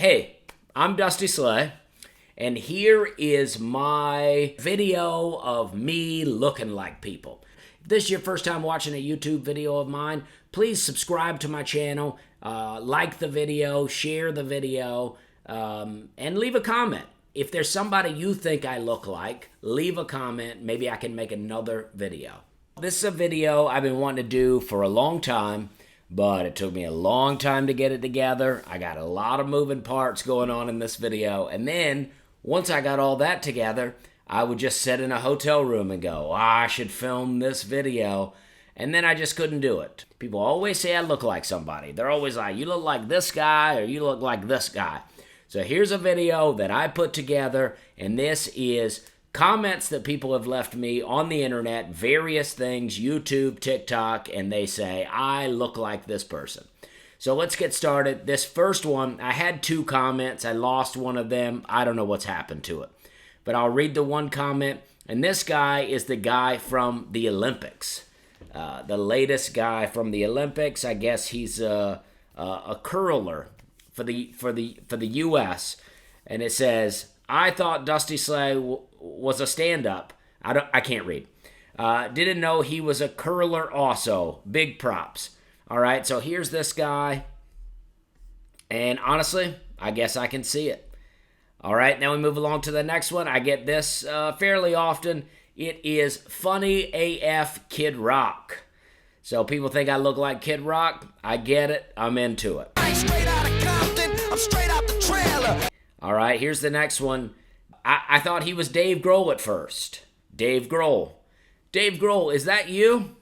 Hey, I'm Dusty Slay, and here is my video of me looking like people. If this is your first time watching a YouTube video of mine, please subscribe to my channel, like the video, share the video, and leave a comment. If there's somebody you think I look like, leave a comment. Maybe I can make another video. This is a video I've been wanting to do for a long time, but it took me a long time to get it together. I got a lot of moving parts going on in this video, and then once I got all that together, I would just sit in a hotel room and go, I should film this video, and then I just couldn't do it. People always say I look like somebody. They're always like, you look like this guy, or you look like this guy. So here's a video that I put together, and this is comments that people have left me on the internet, various things, YouTube, TikTok, and they say, I look like this person. So let's get started. This first one, I had 2 comments. I lost one of them. I don't know what's happened to it. But I'll read the one comment, and this guy is the guy from the Olympics. The latest guy from the Olympics. I guess he's a curler for the U.S., and it says, I thought Dusty Slay was a stand-up. I can't read. Didn't know he was a curler also. Big props. All right, so here's this guy. And honestly, I guess I can see it. All right, now we move along to the next one. I get this fairly often. It is Funny AF Kid Rock. So people think I look like Kid Rock. I get it. I'm into it. I ain't straight out of Compton. I'm straight out the trailer. All right, here's the next one. I thought he was Dave Grohl at first. Dave Grohl. Dave Grohl, is that you?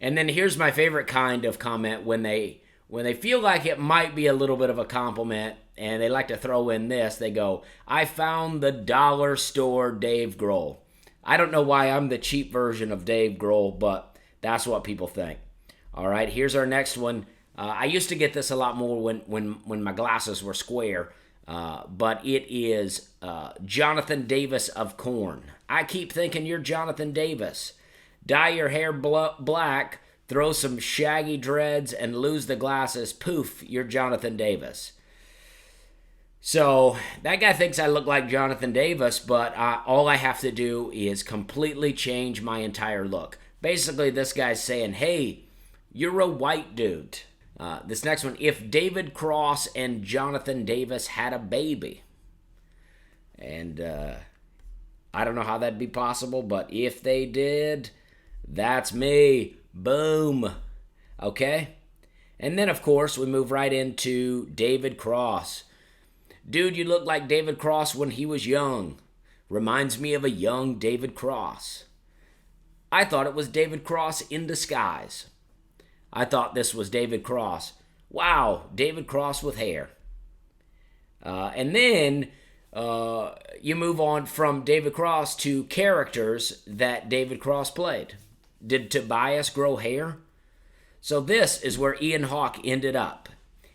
And then here's my favorite kind of comment when they feel like it might be a little bit of a compliment, and they like to throw in this. They go, I found the dollar store Dave Grohl. I don't know why I'm the cheap version of Dave Grohl, but that's what people think. All right, here's our next one. I used to get this a lot more when my glasses were square. But it is Jonathan Davis of Korn. I keep thinking you're Jonathan Davis. Dye your hair black, throw some shaggy dreads, and lose the glasses. Poof, you're Jonathan Davis. So that guy thinks I look like Jonathan Davis, but all I have to do is completely change my entire look. Basically, this guy's saying, hey, you're a white dude. This next one, if David Cross and Jonathan Davis had a baby. And I don't know how that'd be possible, but if they did, that's me. Boom. Okay? And then, of course, we move right into David Cross. Dude, you look like David Cross when he was young. Reminds me of a young David Cross. I thought it was David Cross in disguise. I thought this was David Cross. Wow, David Cross with hair. And then you move on from David Cross to characters that David Cross played. Did Tobias grow hair? So this is where Ian Hawke ended up.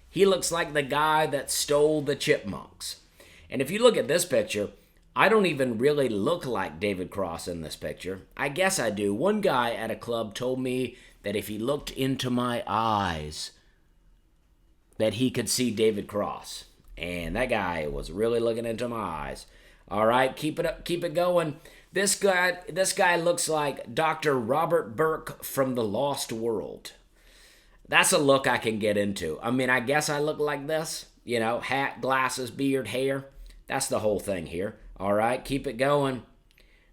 He looks like the guy that stole the chipmunks. And if you look at this picture, I don't even really look like David Cross in this picture. I guess I do. One guy at a club told me that if he looked into my eyes, that he could see David Cross. And that guy was really looking into my eyes. All right, keep it up, keep it going. This guy looks like Dr. Robert Burke from The Lost World. That's a look I can get into. I mean, I guess I look like this. You know, hat, glasses, beard, hair. That's the whole thing here. All right, keep it going.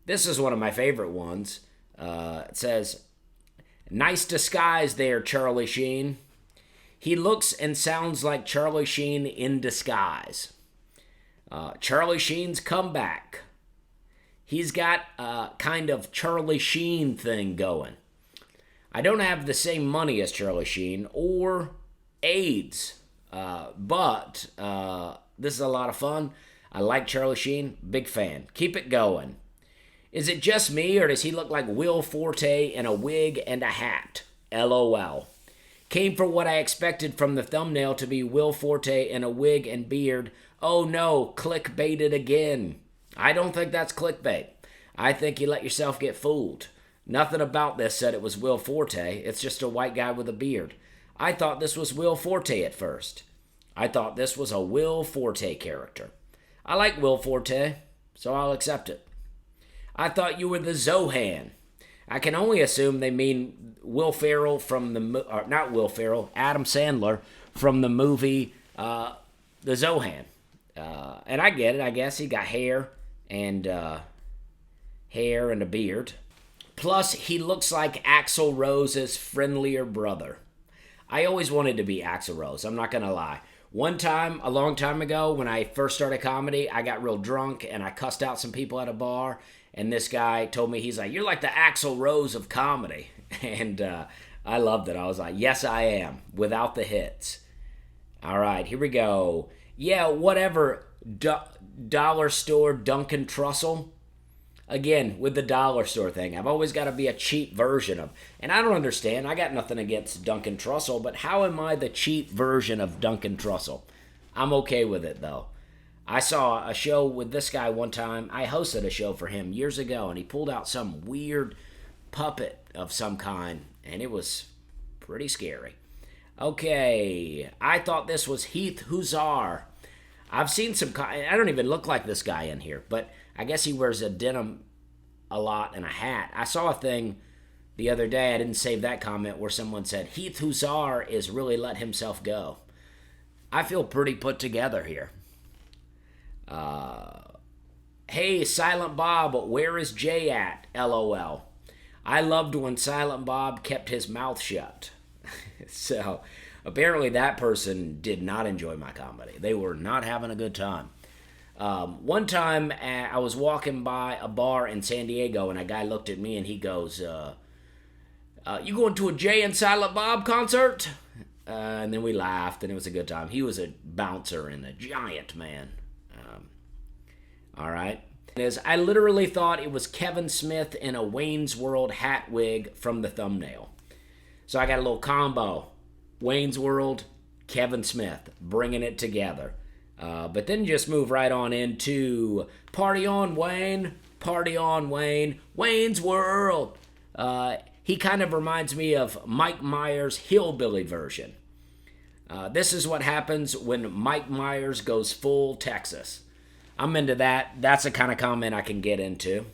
This is one of my favorite ones. It says, nice disguise there, Charlie Sheen. He looks and sounds like Charlie Sheen in disguise. Charlie Sheen's comeback. He's got a kind of Charlie Sheen thing going. I don't have the same money as Charlie Sheen or AIDS, but this is a lot of fun. I like Charlie Sheen. Big fan. Keep it going. Is it just me, or does he look like Will Forte in a wig and a hat? LOL. Came for what I expected from the thumbnail to be Will Forte in a wig and beard. Oh no, clickbaited again. I don't think that's clickbait. I think you let yourself get fooled. Nothing about this said it was Will Forte. It's just a white guy with a beard. I thought this was Will Forte at first. I thought this was a Will Forte character. I like Will Forte, so I'll accept it. I thought you were the Zohan. I can only assume they mean Will Ferrell from not Will Ferrell, Adam Sandler from the movie The Zohan. And I get it, I guess. He got hair and a beard. Plus, he looks like Axl Rose's friendlier brother. I always wanted to be Axl Rose, I'm not going to lie. One time, a long time ago, when I first started comedy, I got real drunk and I cussed out some people at a bar. And this guy told me, he's like, you're like the Axl Rose of comedy. And I loved it. I was like, yes, I am, without the hits. All right, here we go. Yeah, whatever. Dollar store Duncan Trussell. Again, with the dollar store thing, I've always got to be a cheap version of, and I don't understand, I got nothing against Duncan Trussell, but how am I the cheap version of Duncan Trussell? I'm okay with it, though. I saw a show with this guy one time. I hosted a show for him years ago, and he pulled out some weird puppet of some kind, and it was pretty scary. Okay, I thought this was Heath Hussar. I've seen some, I don't even look like this guy in here, but I guess he wears a denim a lot and a hat. I saw a thing the other day, I didn't save that comment, where someone said, Heath Hussar is really let himself go. I feel pretty put together here. Hey, Silent Bob, where is Jay at? LOL. I loved when Silent Bob kept his mouth shut. So, apparently that person did not enjoy my comedy. They were not having a good time. One time, I was walking by a bar in San Diego, and a guy looked at me, and he goes, you going to a Jay and Silent Bob concert? And then we laughed, and it was a good time. He was a bouncer and a giant man. All right. I literally thought it was Kevin Smith in a Wayne's World hat wig from the thumbnail. So I got a little combo. Wayne's World, Kevin Smith, bringing it together. But then just move right on into Party on Wayne, Wayne's World. He kind of reminds me of Mike Myers' hillbilly version. This is what happens when Mike Myers goes full Texas. I'm into that. That's the kind of comment I can get into.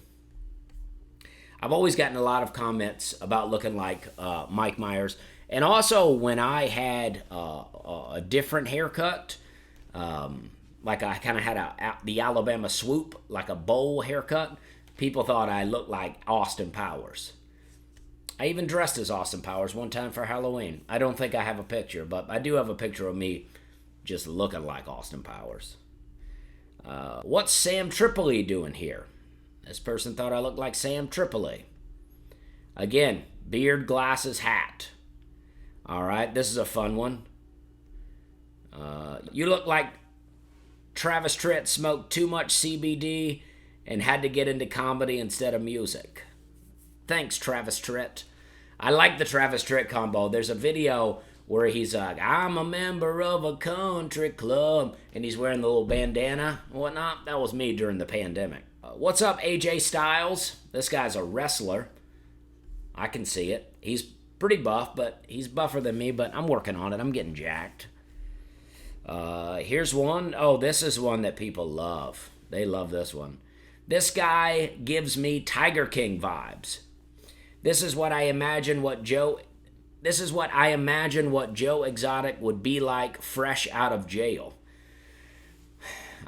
I've always gotten a lot of comments about looking like Mike Myers. And also when I had a different haircut, like I kind of had the Alabama swoop, like a bowl haircut, people thought I looked like Austin Powers. I even dressed as Austin Powers one time for Halloween. I don't think I have a picture, but I do have a picture of me just looking like Austin Powers. What's Sam Tripoli doing here? This person thought I looked like Sam Tripoli. Again, beard, glasses, hat. All right, this is a fun one. You look like Travis Tritt smoked too much CBD and had to get into comedy instead of music. Thanks, Travis Tritt. I like the Travis Tritt combo. There's a video where he's like, I'm a member of a country club, and he's wearing the little bandana and whatnot. That was me during the pandemic. What's up, AJ Styles? This guy's a wrestler. I can see it. He's pretty buff, but he's buffer than me, but I'm working on it. I'm getting jacked. Here's one. Oh, this is one that people love. They love this one. This guy gives me Tiger King vibes. This is what I imagine what Joe Exotic would be like fresh out of jail.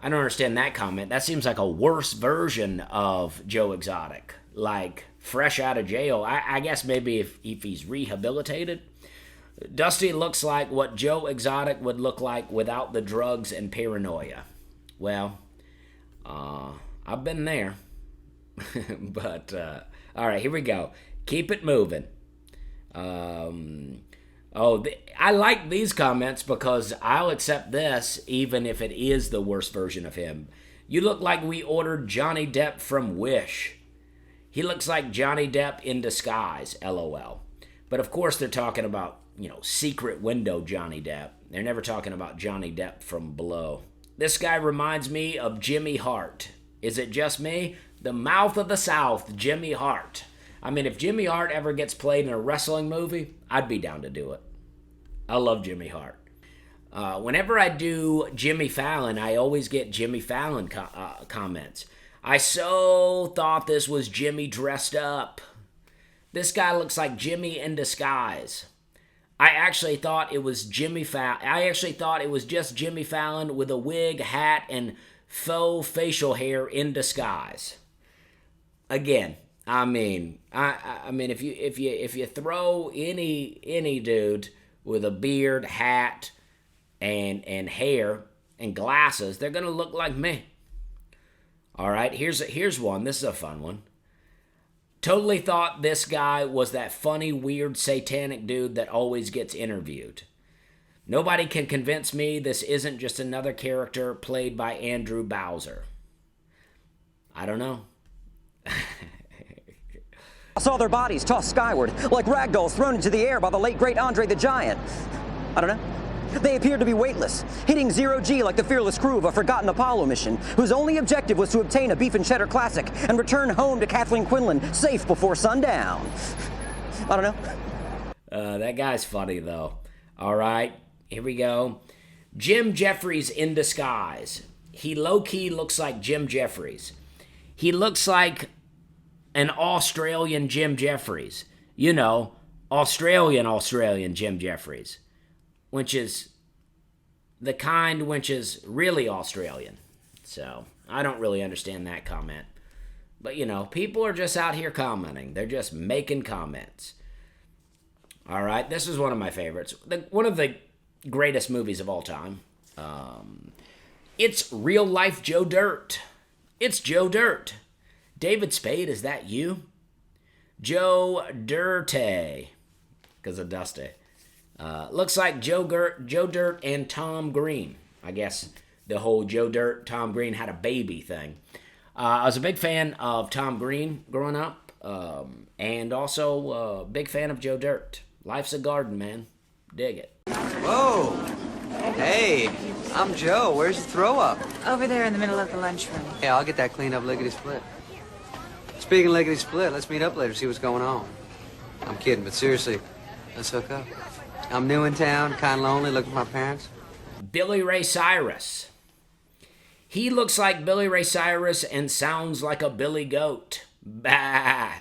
I don't understand that comment. That seems like a worse version of Joe Exotic. Like, fresh out of jail. I guess maybe if he's rehabilitated. Dusty looks like what Joe Exotic would look like without the drugs and paranoia. Well, I've been there. But, all right, here we go. Keep it moving. I like these comments because I'll accept this even if it is the worst version of him. You look like we ordered Johnny Depp from Wish. He looks like Johnny Depp in disguise, LOL. But of course they're talking about, secret window Johnny Depp. They're never talking about Johnny Depp from below. This guy reminds me of Jimmy Hart. Is it just me? The mouth of the South, Jimmy Hart. I mean, if Jimmy Hart ever gets played in a wrestling movie, I'd be down to do it. I love Jimmy Hart. Whenever I do Jimmy Fallon, I always get Jimmy Fallon comments. I so thought this was Jimmy dressed up. This guy looks like Jimmy in disguise. I actually thought it was Jimmy Fallon. I actually thought it was just Jimmy Fallon with a wig, hat, and faux facial hair in disguise. Again, I mean, if you throw any dude with a beard, hat, and hair and glasses, they're gonna look like me. All right, here's one. This is a fun one. Totally thought this guy was that funny, weird, satanic dude that always gets interviewed. Nobody can convince me this isn't just another character played by Andrew Bowser. I don't know. I saw their bodies tossed skyward, like ragdolls thrown into the air by the late great Andre the Giant. I don't know. They appeared to be weightless, hitting zero-G like the fearless crew of a forgotten Apollo mission, whose only objective was to obtain a beef and cheddar classic and return home to Kathleen Quinlan safe before sundown. I don't know. That guy's funny, though. All right, here we go. Jim Jefferies in disguise. He low-key looks like Jim Jefferies. He looks like an Australian Jim Jefferies. You know, Australian Jim Jefferies. Which is the kind which is really Australian. So, I don't really understand that comment. But, you know, people are just out here commenting. They're just making comments. All right, this is one of my favorites. One of the greatest movies of all time. It's Real Life Joe Dirt. It's Joe Dirt. David Spade, is that you? Joe Dirty. Because of Dusty. Looks like Joe Dirt and Tom Green. I guess the whole Joe Dirt, Tom Green had a baby thing. I was a big fan of Tom Green growing up, and also a big fan of Joe Dirt. Life's a garden, man. Dig it. Whoa. Hey, I'm Joe. Where's the throw up? Over there in the middle of the lunchroom. Yeah, I'll get that cleaned up lickety-split. Speaking of lickety-split, let's meet up later, see what's going on. I'm kidding, but seriously, let's hook up. I'm new in town, kind of lonely, looking for my parents. Billy Ray Cyrus. He looks like Billy Ray Cyrus and sounds like a billy goat. Bah.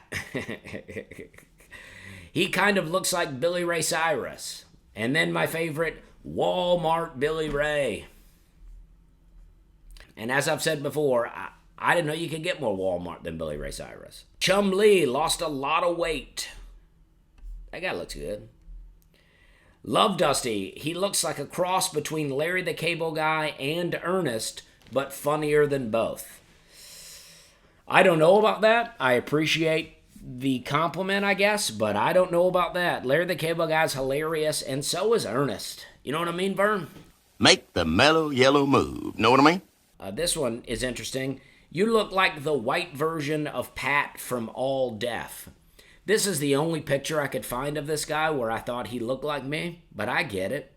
He kind of looks like Billy Ray Cyrus. And then my favorite, Walmart Billy Ray. And as I've said before, I didn't know you could get more Walmart than Billy Ray Cyrus. Chum Lee lost a lot of weight. That guy looks good. Love Dusty. He looks like a cross between Larry the Cable Guy and Ernest, but funnier than both. I don't know about that. I appreciate the compliment, I guess, but I don't know about that. Larry the Cable Guy's hilarious, and so is Ernest. You know what I mean, Vern? Make the mellow yellow move. Know what I mean? This one is interesting. You look like the white version of Pat from All Deaf. This is the only picture I could find of this guy where I thought he looked like me, but I get it.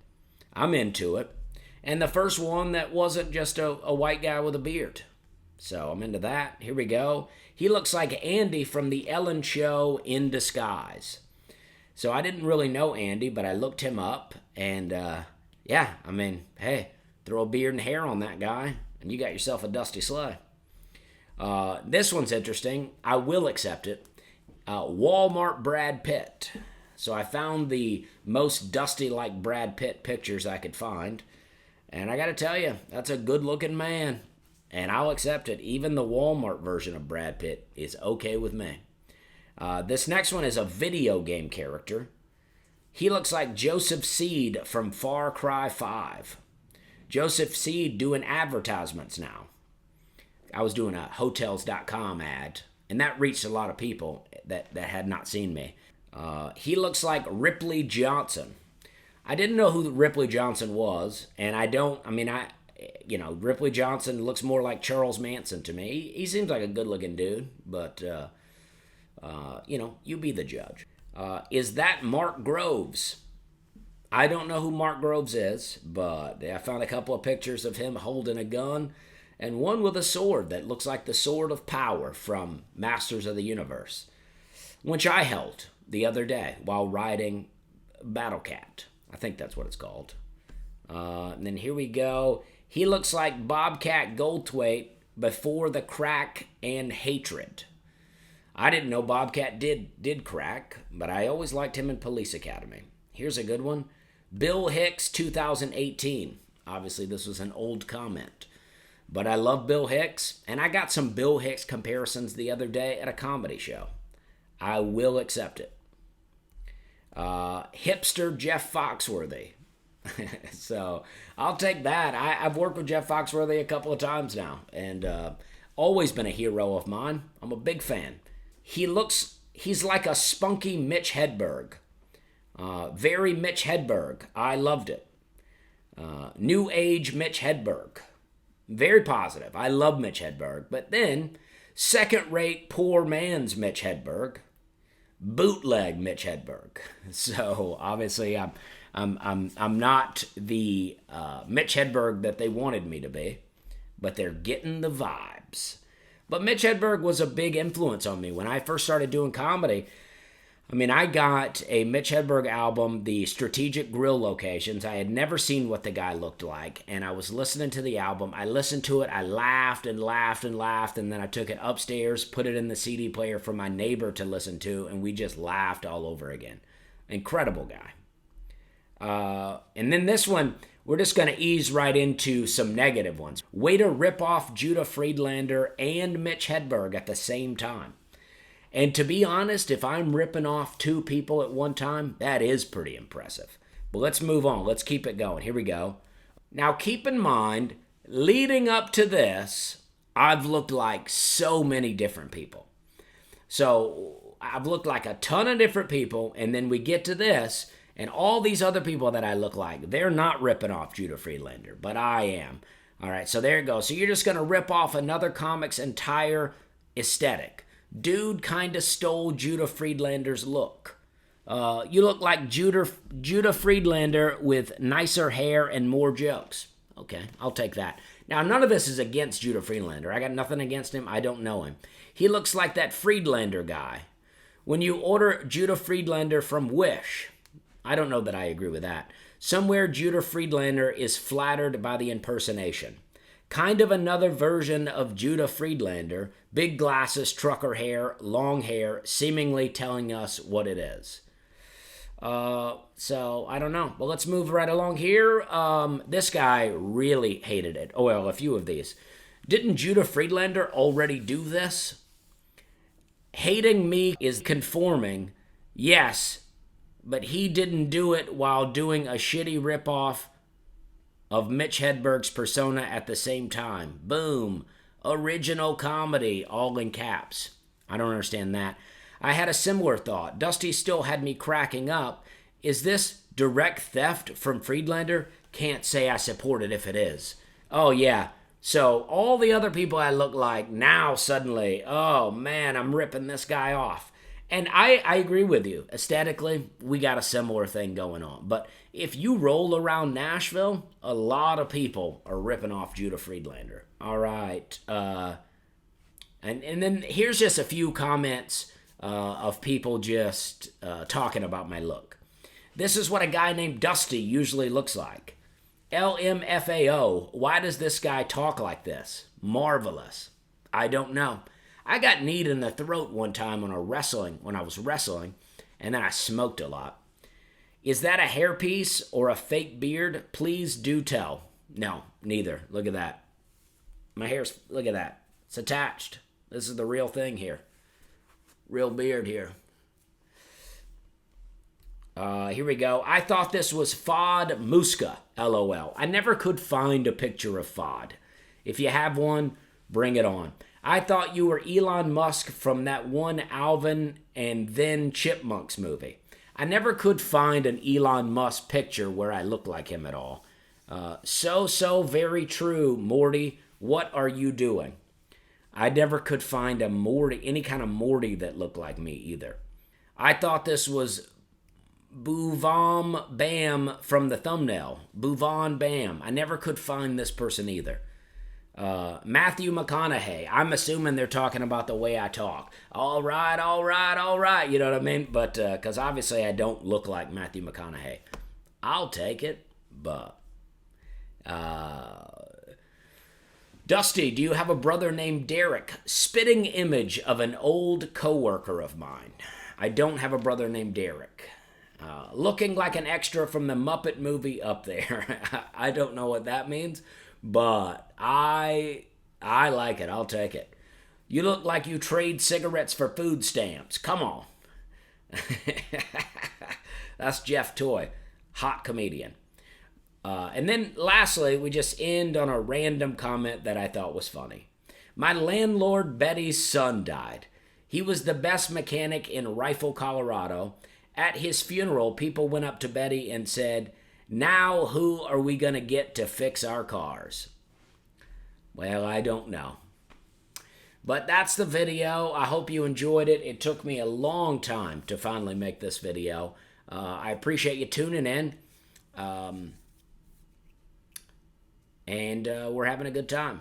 I'm into it. And the first one that wasn't just a white guy with a beard. So I'm into that. Here we go. He looks like Andy from the Ellen Show in disguise. So I didn't really know Andy, but I looked him up. And yeah, I mean, hey, throw a beard and hair on that guy, and you got yourself a dusty sleigh. This one's interesting. I will accept it. Walmart Brad Pitt. So I found the most dusty like Brad Pitt pictures I could find. And I gotta tell you, that's a good looking man. And I'll accept it. Even the Walmart version of Brad Pitt is okay with me. This next one is a video game character. He looks like Joseph Seed from Far Cry 5. Joseph Seed doing advertisements now. I was doing a Hotels.com ad, and that reached a lot of people that had not seen me. He looks like Ripley Johnson. I didn't know who Ripley Johnson was, and Ripley Johnson looks more like Charles Manson to me. He seems like a good-looking dude, but, you be the judge. Is that Mark Groves? I don't know who Mark Groves is, but I found a couple of pictures of him holding a gun, and one with a sword that looks like the Sword of Power from Masters of the Universe, which I held the other day while riding Battlecat. I think that's what it's called. And then here we go. He looks like Bobcat Goldthwait before the crack and hatred. I didn't know Bobcat did crack, but I always liked him in Police Academy. Here's a good one. Bill Hicks, 2018. Obviously, this was an old comment. But I love Bill Hicks, and I got some Bill Hicks comparisons the other day at a comedy show. I will accept it. Hipster Jeff Foxworthy. So I'll take that. I've worked with Jeff Foxworthy a couple of times now, and always been a hero of mine. I'm a big fan. He's like a spunky Mitch Hedberg. Very Mitch Hedberg. I loved it. New age Mitch Hedberg. Very positive. I love Mitch Hedberg. But then, second-rate poor man's Mitch Hedberg. Bootleg Mitch Hedberg. So obviously, I'm not the Mitch Hedberg that they wanted me to be, but they're getting the vibes. But Mitch Hedberg was a big influence on me when I first started doing comedy. I mean, I got a Mitch Hedberg album, The Strategic Grill Locations. I had never seen what the guy looked like, and I was listening to the album. I listened to it, I laughed and laughed and laughed, and then I took it upstairs, put it in the CD player for my neighbor to listen to, and we just laughed all over again. Incredible guy. And then this one, we're just going to ease right into some negative ones. Way to rip off Judah Friedlander and Mitch Hedberg at the same time. And to be honest, if I'm ripping off two people at one time, that is pretty impressive. But let's move on. Let's keep it going. Here we go. Now keep in mind, leading up to this, I've looked like so many different people. So I've looked like a ton of different people, and then we get to this, and all these other people that I look like, they're not ripping off Judah Friedlander, but I am. All right, so there it goes. So you're just going to rip off another comic's entire aesthetic. Dude kind of stole Judah Friedlander's look. You look like Judah Friedlander with nicer hair and more jokes. Okay, I'll take that. Now, none of this is against Judah Friedlander. I got nothing against him. I don't know him. He looks like that Friedlander guy. When you order Judah Friedlander from Wish, I don't know that I agree with that. Somewhere Judah Friedlander is flattered by the impersonation. Kind of another version of Judah Friedlander, big glasses, trucker hair, long hair, seemingly telling us what it is. So, I don't know. But let's move right along here. This guy really hated it. Oh, well, a few of these. Didn't Judah Friedlander already do this? Hating me is conforming, yes, but he didn't do it while doing a shitty ripoff of Mitch Hedberg's persona at the same time. Boom. Original comedy, all in caps. I don't understand that. I had a similar thought. Dusty still had me cracking up. Is this direct theft from Friedlander? Can't say I support it if it is. Oh, yeah. So all the other people I look like now suddenly, oh, man, I'm ripping this guy off. And I agree with you. Aesthetically, we got a similar thing going on. But if you roll around Nashville, a lot of people are ripping off Judah Friedlander. All right. And then here's just a few comments of people just talking about my look. This is what a guy named Dusty usually looks like. LMFAO, why does this guy talk like this? Marvelous. I don't know. I got kneed in the throat one time when I was wrestling, and then I smoked a lot. Is that a hairpiece or a fake beard? Please do tell. No, neither. Look at that. My hair's, look at that. It's attached. This is the real thing here. Real beard here. Here we go. I thought this was Fod Muska, LOL. I never could find a picture of Fod. If you have one, bring it on. I thought you were Elon Musk from that one Alvin and then Chipmunks movie. I never could find an Elon Musk picture where I look like him at all. So very true, Morty. What are you doing? I never could find a Morty, any kind of Morty that looked like me either. I thought this was Boovam Bam from the thumbnail. Boovan Bam. I never could find this person either. Matthew McConaughey. I'm assuming they're talking about the way I talk. All right. You know what I mean? But, because obviously I don't look like Matthew McConaughey. I'll take it, but Dusty, do you have a brother named Derek? Spitting image of an old coworker of mine. I don't have a brother named Derek. Looking like an extra from the Muppet movie Up There. I don't know what that means, but I like it. I'll take it. You look like you trade cigarettes for food stamps. Come on. That's Jeff Toy, hot comedian. And then lastly, we just end on a random comment that I thought was funny. My landlord Betty's son died. He was the best mechanic in Rifle, Colorado. At his funeral, people went up to Betty and said, "Now who are we going to get to fix our cars?" Well, I don't know. But that's the video. I hope you enjoyed it. It took me a long time to finally make this video. I appreciate you tuning in. And we're having a good time.